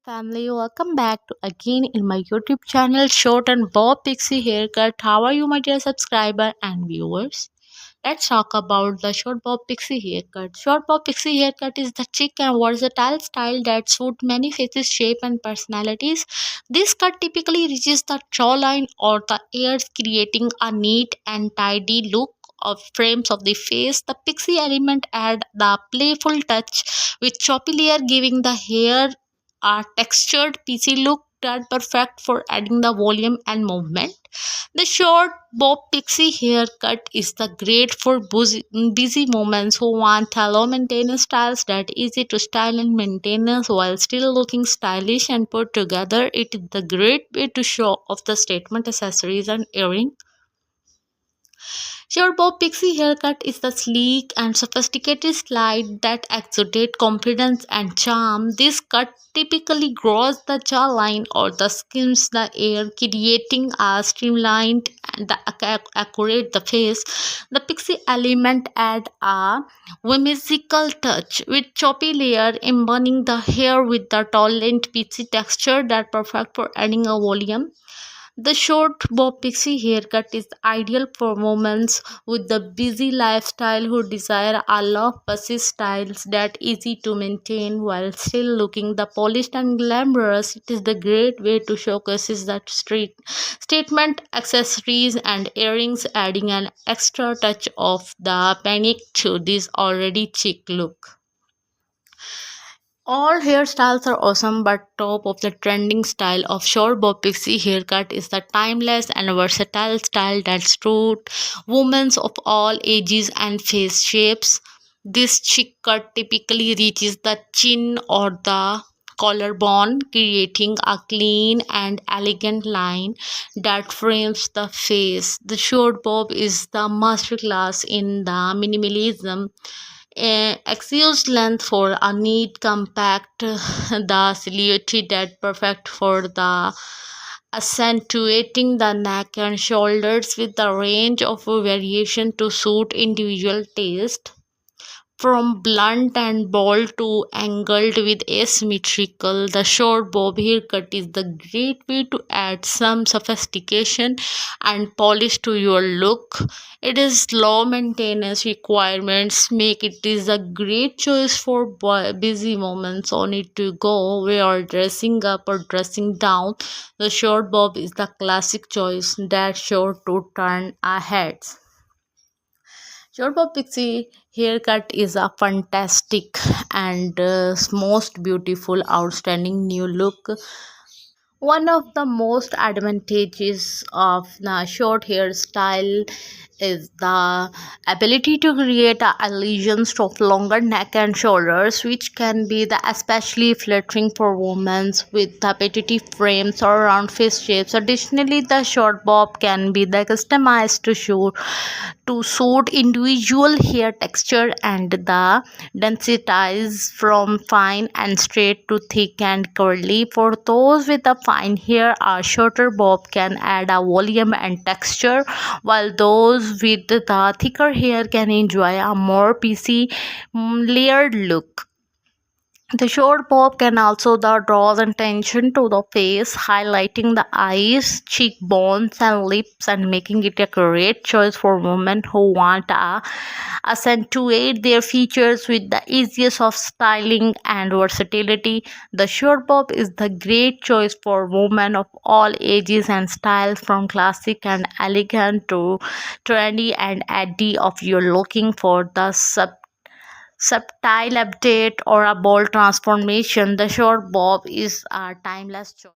family, welcome back to again in my YouTube channel Short and Bob Pixie Haircut. How are you, my dear subscriber and viewers? Let's talk about the Short Bob Pixie Haircut. Short Bob Pixie Haircut is the chic and versatile style that suits many faces, shape and personalities. This cut typically reaches the jawline or the ears, creating a neat and tidy look of frames of the face. The pixie element add the playful touch with choppy layer, giving the hair a textured piecey look that perfect for adding the volume and movement. The short bob pixie haircut is the great for busy moments who want low maintenance styles that easy to style and maintain while still looking stylish and put together. It is the great way to show off the statement accessories and earring. Your Bob Pixie haircut is the sleek and sophisticated style that exudes confidence and charm. This cut typically grows the jawline or the skims the air, creating a streamlined and accurate the face. The pixie element add a whimsical touch with choppy layer, embodying the hair with the tall and peachy texture that perfect for adding a volume. The short bob pixie haircut is ideal for women with the busy lifestyle who desire a low fussy styles that easy to maintain while still looking the polished and glamorous. It is the great way to showcase that street statement accessories and earrings, adding an extra touch of the panic to this already chic look. All hairstyles are awesome, but top of the trending style of short bob pixie haircut is the timeless and versatile style that suits women of all ages and face shapes. This chic cut typically reaches the chin or the collarbone, creating a clean and elegant line that frames the face. The short bob is the masterclass in the minimalism, excuse length for a neat compact the silhouette that perfect for the accentuating the neck and shoulders with the range of variation to suit individual taste. From blunt and bold to angled with asymmetrical, the short bob haircut is the great way to add some sophistication and polish to your look. It is low maintenance requirements make it is a great choice for busy moments on it to go where dressing up or dressing down. The short bob is the classic choice that's sure to turn our heads. Short bob pixie haircut is a fantastic and most beautiful, outstanding new look. One of the most advantages of the short hairstyle is the ability to create a illusions of longer neck and shoulders, which can be the especially flattering for women with repetitive frames or round face shapes. Additionally, the short bob can be the customized to suit individual hair texture and the densities from fine and straight to thick and curly. For those with a fine hair, a shorter bob can add a volume and texture, while those with the thicker hair can enjoy a more piecey, layered look. The short bob can also draw attention to the face, highlighting the eyes, cheekbones, and lips, and making it a great choice for women who want to accentuate their features with the easiest of styling and versatility. The short bob is the great choice for women of all ages and styles, from classic and elegant to trendy and edgy. If you're looking for the subtle update or a bold transformation, the short bob is a timeless choice.